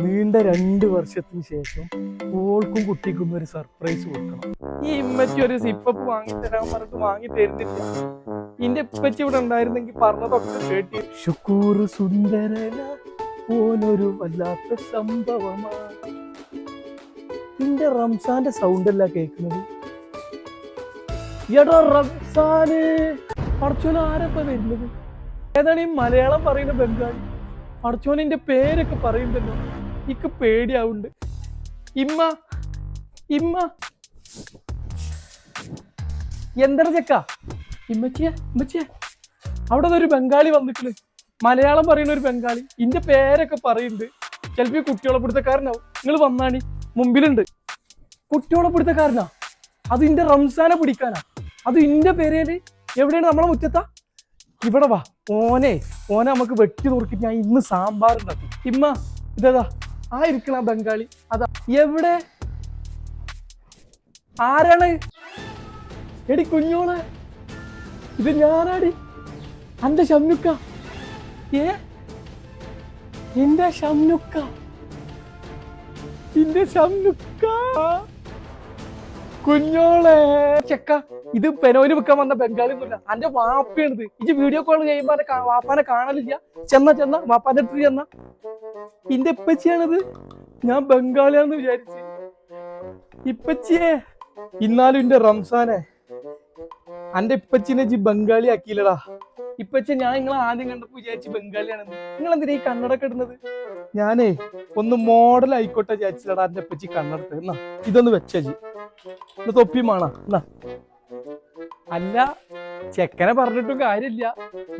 നീണ്ട 2 വർഷത്തിന് ശേഷം ഓൾക്കും കുട്ടിക്കും ഒരു സർപ്രൈസ് കൊടുക്കണം. ഈ ഇമ്മച്ചി ഒരു സിപ്പപ്പ് വാങ്ങിത്തരാൻ പറഞ്ഞിട്ട് വാങ്ങി തരുന്നില്ല. ഇന്റെ ഇപ്പച്ചി ഇവിടെ ഉണ്ടായിരുന്നെങ്കിൽ പറഞ്ഞതൊക്കെ കേട്ടി. ഷുക്കൂർ സുന്ദരന ഓനൊരു വല്ലാത്ത സംഭവമാ. നിന്റെ റംസാന്റെ സൗണ്ട് അല്ല കേൾക്കുന്നത്. എടാ റംസാന്, അടച്ചോൻ ആരപ്പ വരുന്നത്? ഏതാണ് ഈ മലയാളം പറയുന്ന ബംഗാളി? അടച്ചോനിന്റെ പേരൊക്കെ പറയുമ്പല്ലോ എനിക്ക് പേടിയാവുണ്ട്. ഇമ്മ ഇമ്മ എന്താണ് ചെക്ക? ഇമ്മച്ചിയെ ഇമ്മച്ചിയെ, അവിടെ ഒരു ബംഗാളി വന്നിട്ടുണ്ട്, മലയാളം പറയുന്ന ഒരു ബംഗാളി. ഇന്റെ പേരൊക്കെ പറയുന്നുണ്ട്. ചിലപ്പോ ഈ കുട്ടികളെ പിടുത്തക്കാരനാവും. നിങ്ങൾ വന്നാണി, മുമ്പിലുണ്ട്. കുട്ടികളെ പിടുത്തക്കാരനാ? അത് ഇന്റെ റംസാനെ പിടിക്കാനാ? അത് ഇന്റെ പേരേല് എവിടെയാണ്? നമ്മളെ മുറ്റത്താ? ഇവിടെ വാ. ഓനെ നമുക്ക് വെട്ടി നോക്കിട്ട് ഞാൻ ഇന്ന് സാമ്പാർ ഉണ്ടാക്കും. ഇമ്മ ഇതാ ആ ഇരിക്കണ ബംഗാളി. അതാ. എവിടെ? ആരാണ്? എടി കുഞ്ഞോളെ, ഇത് ഞാനാടി, അന്റെ ഷംനുക്ക. എന്റെ ഷംനുക്ക, എന്റെ ഷംനുക്ക കുഞ്ഞോളെ. ചെക്ക, ഇത് പെനോയില് വിൽക്കാൻ വന്ന ബംഗാളി ഒന്നുമില്ല, അന്റെ വാപ്പയാണിത്. ഇത് വീഡിയോ കോൾ ചെയ്യുമ്പോ വാപ്പാനെ കാണലില്ല. ചെന്ന വാപ്പാന്റെ അടുത്ത് ചെന്ന. ഇന്റെ ഇപ്പച്ചിയാണിത്. ഞാൻ ബംഗാളിയാന്ന് വിചാരിച്ച്. ഇപ്പച്ചിയെ, ഇന്നാലും ഇന്റെ റംസാനെ അന്റെ ഇപ്പച്ചിനെ ജി ബംഗാളി ആക്കിയില്ലടാ. ഇപ്പച്ചി, ഞാൻ നിങ്ങളെ ആദ്യം കണ്ടപ്പോ വിചാരിച്ച് ബംഗാളിയാണെന്ന്. നിങ്ങൾ എന്തിനാ ഈ കണ്ണടൊക്കെ ഇടുന്നത്? ഞാനേ ഒന്ന് മോഡൽ ആയിക്കോട്ടെ വിചാരിച്ചില്ലടാ എന്റെ ഇപ്പച്ചി കണ്ണടത്ത്. എന്നാ ഇതൊന്ന് വെച്ചി തൊപ്പിയുമാണ. എന്നാ അല്ല, ചെക്കനെ പറഞ്ഞിട്ടും കാര്യമില്ല.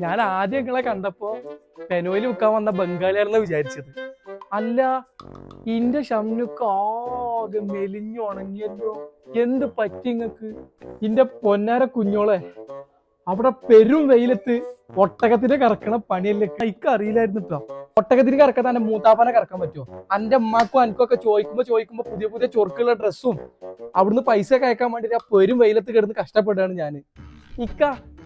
ഞാൻ ആദ്യം നിങ്ങളെ കണ്ടപ്പോ പെനോയില് വിൽക്കാൻ വന്ന ബംഗാളിയാണെന്ന് വിചാരിച്ചത്. അല്ല, ഇന്റെ ഷംനുക്ക് ആകെ മെലിഞ്ഞു ഉണങ്ങിയല്ലോ. എന്ത് പറ്റി നിങ്ങക്ക്? ഇന്റെ പൊന്നാര കുഞ്ഞോളെ, അവിടെ പെരും വെയിലത്ത് ഒട്ടകത്തിനെ കറക്കണ പണിയല്ലേ. എനിക്ക് അറിയില്ലായിരുന്നു കേട്ടോ. ഒട്ടകത്തിന് കറക്കാൻ തന്നെ മൂത്താപ്പനെ കറക്കാൻ പറ്റുമോ? അന്റെ അമ്മാക്കും അനക്കൊക്കെ ചോദിക്കുമ്പോ പുതിയ ചൊറുക്കുള്ള ഡ്രസ്സും അവിടുന്ന് പൈസ ഒക്കെ അയക്കാൻ വേണ്ടിട്ട് ആ പെരും വെയിലത്ത് കിടന്ന് കഷ്ടപ്പെടുകയാണ് ഞാൻ. ഇക്ക,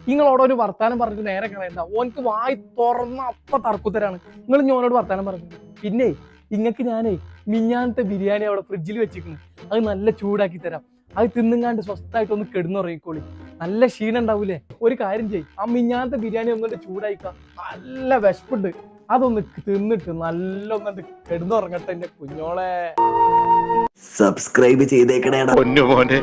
നിങ്ങളോട് ഒരു വർത്താനം പറഞ്ഞിട്ട് നേരെ കളയണ്ട. ഓനക്ക് വായി തുറന്ന അപ്പ തർക്കുത്തരാണ്. നിങ്ങൾ ഞാനോട് വർത്താനം പറഞ്ഞു. പിന്നെ ഇങ്ങക്ക് ഞാനേ മിഞ്ഞാന്നത്തെ ബിരിയാണി അവിടെ ഫ്രിഡ്ജിൽ വെച്ചിരിക്കുന്നു. അത് നല്ല ചൂടാക്കി തരാം. അത് തിന്നുങ്ങാണ്ട് സ്വസ്ഥമായിട്ടൊന്ന് കിടന്നുറങ്ങിക്കോളി. നല്ല ക്ഷീണം ഉണ്ടാവൂലേ? ഒരു കാര്യം ചെയ്യും, ആ മിഞ്ഞാന്നത്തെ ബിരിയാണി ഒന്നുകൊണ്ട് ചൂടായിക്കാം. നല്ല വിശപ്പുണ്ട്, അതൊന്ന് തിന്നിട്ട് നല്ല ഒന്നുണ്ട് കിടന്നുറങ്ങട്ടെ എന്റെ കുഞ്ഞോളെ. സബ്സ്ക്രൈബ് ചെയ്തേക്കണേടാ പൊന്നു മോനെ.